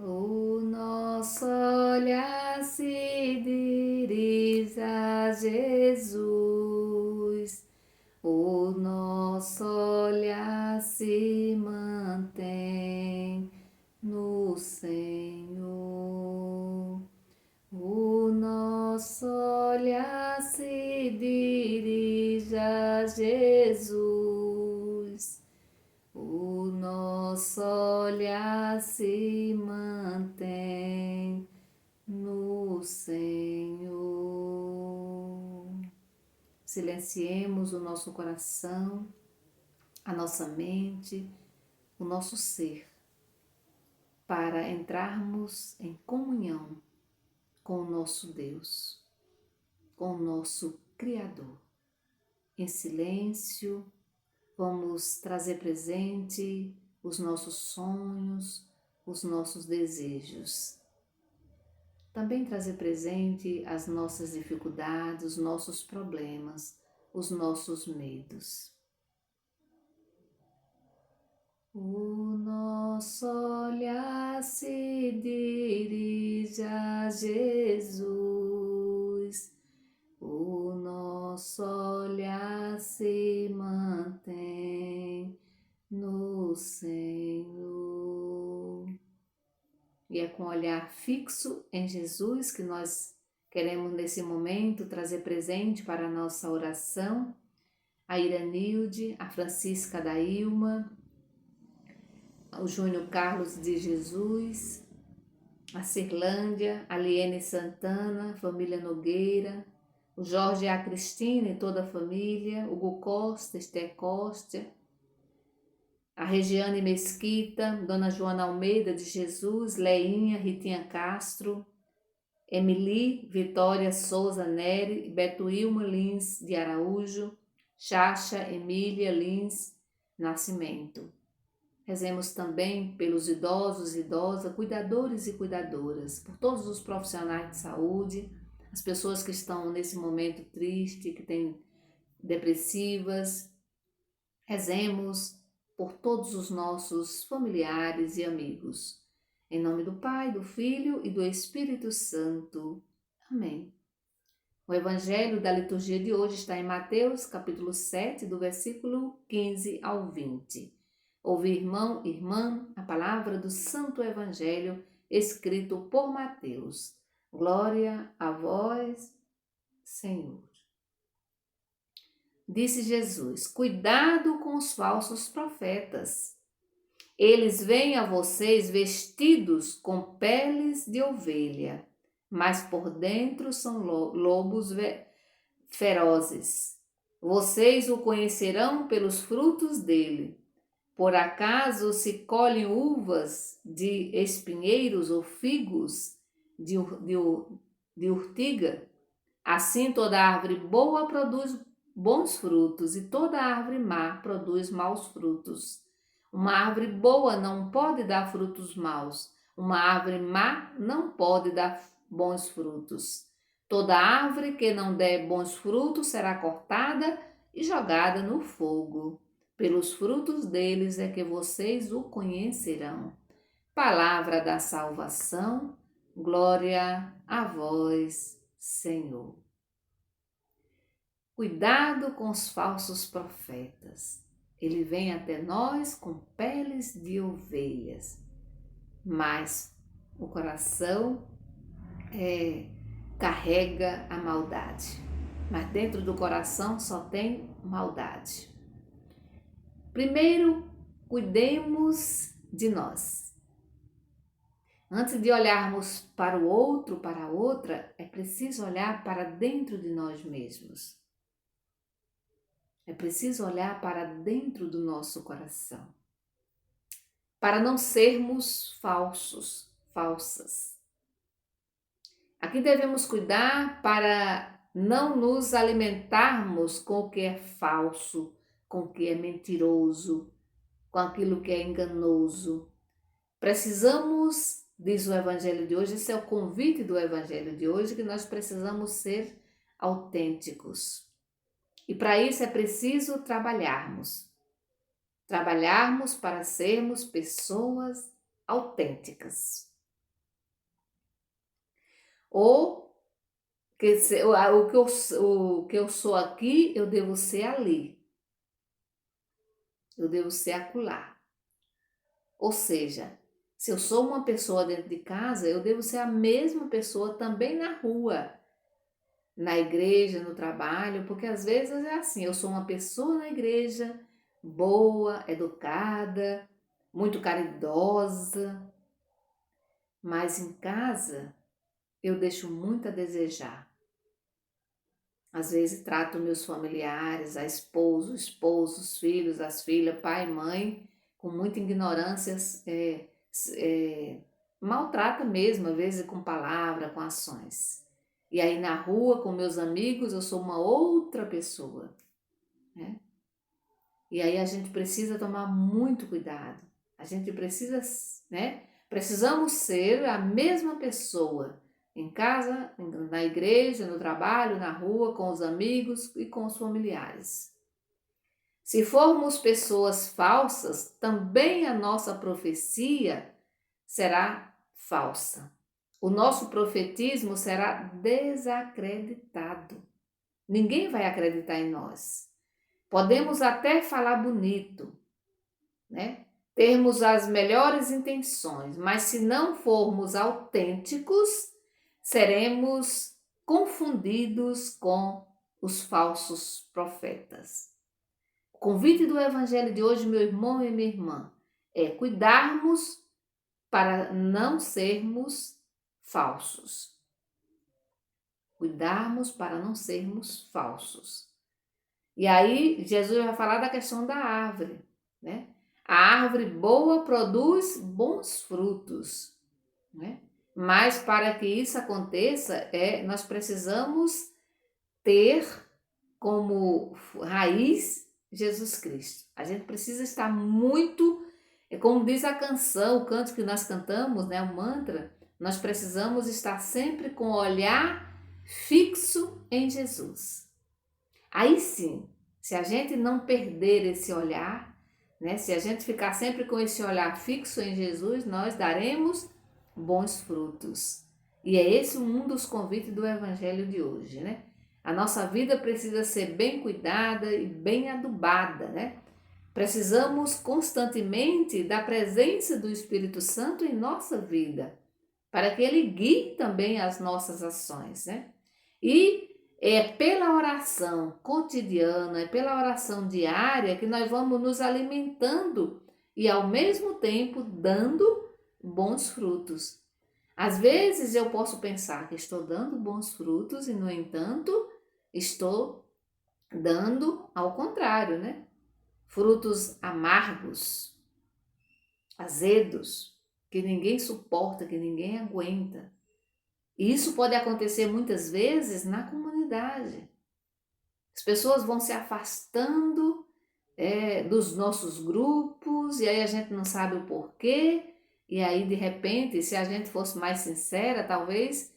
O nosso olhar se dirige a Jesus, o nosso olhar se mantém no Senhor. O nosso olhar se dirige a Jesus, o nosso olhar se mantém no Senhor. Silenciemos o nosso coração, a nossa mente, o nosso ser, para entrarmos em comunhão com o nosso Deus, com o nosso Criador. Em silêncio, vamos trazer presente os nossos sonhos, os nossos desejos. Também trazer presente as nossas dificuldades, os nossos problemas, os nossos medos. O nosso olhar se dirige a Jesus, o nosso olhar se mantém no Senhor. E é com o olhar fixo em Jesus que nós queremos nesse momento trazer presente para a nossa oração a Iranilde, a Francisca da Ilma, o Júnior Carlos de Jesus, a Cirlândia, a Liene Santana, família Nogueira, o Jorge e a Cristina e toda a família, Hugo Costa, Esther Costa, a Regiane Mesquita, Dona Joana Almeida de Jesus, Leinha, Ritinha Castro, Emily, Vitória Souza Neri, Beto Ilma Lins de Araújo, Chacha Emília Lins Nascimento. Rezemos também pelos idosos e idosas, cuidadores e cuidadoras, por todos os profissionais de saúde, as pessoas que estão nesse momento triste, que têm depressivas. Rezemos por todos os nossos familiares e amigos. Em nome do Pai, do Filho e do Espírito Santo. Amém. O Evangelho da liturgia de hoje está em Mateus, capítulo 7, do versículo 15 ao 20. Ouve, irmão e irmã, a palavra do Santo Evangelho escrito por Mateus. Glória a vós, Senhor. Disse Jesus: cuidado com os falsos profetas. Eles vêm a vocês vestidos com peles de ovelha, mas por dentro são lobos ferozes. Vocês o conhecerão pelos frutos dele. Por acaso se colhem uvas de espinheiros ou figos de urtiga? Assim toda árvore boa produz bons frutos e toda árvore má produz maus frutos. Uma árvore boa não pode dar frutos maus, uma árvore má não pode dar bons frutos. Toda árvore que não der bons frutos será cortada e jogada no fogo. Pelos frutos deles é que vocês o conhecerão. Palavra da salvação, glória a vós, Senhor. Cuidado com os falsos profetas. Ele vem até nós com peles de ovelhas, mas o coração carrega a maldade. Mas dentro do coração só tem maldade. Primeiro, cuidemos de nós. Antes de olharmos para o outro, para a outra, é preciso olhar para dentro de nós mesmos. É preciso olhar para dentro do nosso coração. Para não sermos falsas. Aqui devemos cuidar para não nos alimentarmos com o que é falso, com o que é mentiroso, com aquilo que é enganoso. Precisamos, diz o Evangelho de hoje, esse é o convite do Evangelho de hoje, que nós precisamos ser autênticos. E para isso é preciso trabalharmos para sermos pessoas autênticas. Ou o que eu sou aqui, eu devo ser ali. Eu devo ser acolá. Ou seja, se eu sou uma pessoa dentro de casa, eu devo ser a mesma pessoa também na rua, na igreja, no trabalho, porque às vezes é assim, eu sou uma pessoa na igreja, boa, educada, muito caridosa, mas em casa eu deixo muito a desejar. Às vezes trato meus familiares, a esposo, os filhos, as filhas, pai, mãe, com muita ignorância, maltrata mesmo, às vezes com palavra, com ações. E aí na rua, com meus amigos, eu sou uma outra pessoa, né? E aí a gente precisa tomar muito cuidado. A gente precisa, né? Precisamos ser a mesma pessoa em casa, na igreja, no trabalho, na rua, com os amigos e com os familiares. Se formos pessoas falsas, também a nossa profecia será falsa. O nosso profetismo será desacreditado. Ninguém vai acreditar em nós. Podemos até falar bonito, né? Termos as melhores intenções, mas se não formos autênticos, seremos confundidos com os falsos profetas. O convite do evangelho de hoje, meu irmão e minha irmã, é cuidarmos para não sermos falsos. Cuidarmos para não sermos falsos. E aí, Jesus vai falar da questão da árvore, né? A árvore boa produz bons frutos, né? Mas para que isso aconteça, nós precisamos ter como raiz Jesus Cristo. A gente precisa estar muito, como diz a canção, o canto que nós cantamos, né, o mantra, nós precisamos estar sempre com o olhar fixo em Jesus. Aí sim, se a gente não perder esse olhar, né, se a gente ficar sempre com esse olhar fixo em Jesus, nós daremos bons frutos. E é esse um dos convites do evangelho de hoje, né? A nossa vida precisa ser bem cuidada e bem adubada, né? Precisamos constantemente da presença do Espírito Santo em nossa vida, para que ele guie também as nossas ações, né? E é pela oração cotidiana, é pela oração diária que nós vamos nos alimentando e ao mesmo tempo dando bons frutos. Às vezes eu posso pensar que estou dando bons frutos e, no entanto, estou dando ao contrário, né? Frutos amargos, azedos, que ninguém suporta, que ninguém aguenta. E isso pode acontecer muitas vezes na comunidade. As pessoas vão se afastando dos nossos grupos e aí a gente não sabe o porquê. E aí, de repente, se a gente fosse mais sincera, talvez,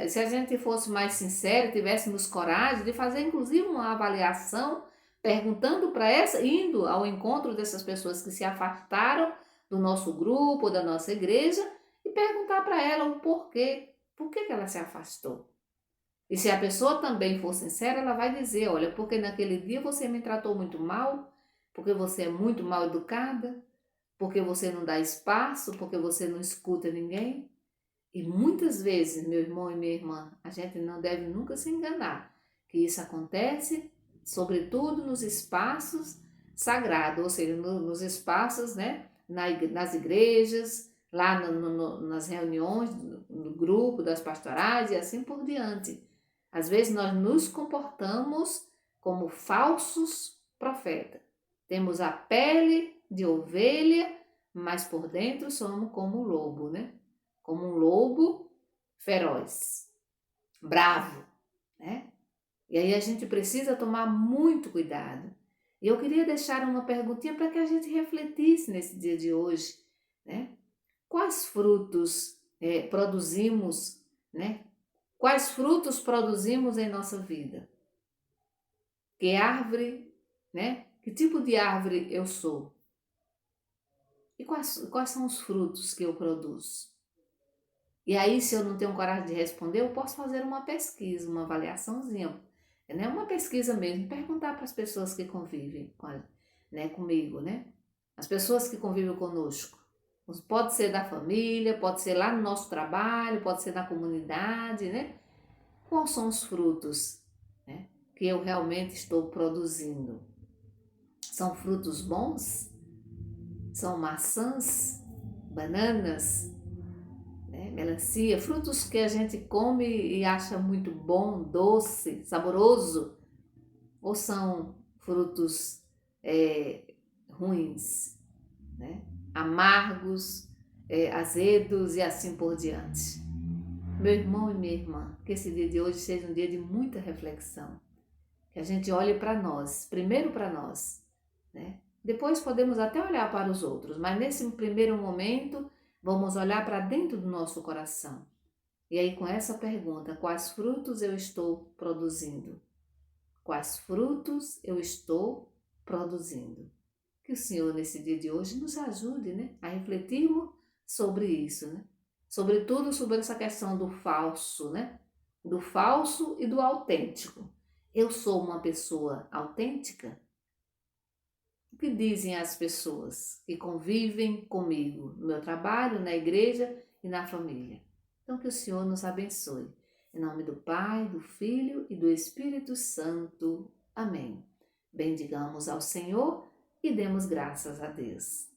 se a gente fosse mais sincera, tivéssemos coragem de fazer, inclusive, uma avaliação, perguntando para indo ao encontro dessas pessoas que se afastaram do nosso grupo, da nossa igreja, e perguntar para ela o porquê, por que ela se afastou. E se a pessoa também for sincera, ela vai dizer, olha, porque naquele dia você me tratou muito mal, porque você é muito mal educada, porque você não dá espaço, porque você não escuta ninguém. E muitas vezes, meu irmão e minha irmã, a gente não deve nunca se enganar, que isso acontece, sobretudo nos espaços sagrados, ou seja, nos espaços, né, nas igrejas, lá nas reuniões do grupo, das pastorais e assim por diante. Às vezes nós nos comportamos como falsos profetas. Temos a pele de ovelha, mas por dentro somos como um lobo, né? Como um lobo feroz, bravo, né? E aí a gente precisa tomar muito cuidado. E eu queria deixar uma perguntinha para que a gente refletisse nesse dia de hoje, né? Quais frutos produzimos, né? Quais frutos produzimos em nossa vida? Que árvore, né? Que tipo de árvore eu sou? E quais são os frutos que eu produzo? E aí, se eu não tenho coragem de responder, eu posso fazer uma pesquisa, uma avaliaçãozinha, né? Uma pesquisa mesmo, perguntar para as pessoas que convivem né, comigo, né? As pessoas que convivem conosco. Pode ser da família, pode ser lá no nosso trabalho, pode ser na comunidade, né? Quais são os frutos, né, que eu realmente estou produzindo? São frutos bons? São maçãs, bananas, né, melancia, frutos que a gente come e acha muito bom, doce, saboroso? Ou são frutos ruins, né, amargos, azedos e assim por diante? Meu irmão e minha irmã, que esse dia de hoje seja um dia de muita reflexão. Que a gente olhe para nós, primeiro para nós, né? Depois podemos até olhar para os outros, mas nesse primeiro momento vamos olhar para dentro do nosso coração. E aí com essa pergunta, quais frutos eu estou produzindo? Quais frutos eu estou produzindo? Que o Senhor nesse dia de hoje nos ajude, né, a refletirmos sobre isso, né? Sobretudo sobre essa questão do falso, né? Do falso e do autêntico. Eu sou uma pessoa autêntica? O que dizem as pessoas que convivem comigo no meu trabalho, na igreja e na família? Então que o Senhor nos abençoe. Em nome do Pai, do Filho e do Espírito Santo. Amém. Bendigamos ao Senhor e demos graças a Deus.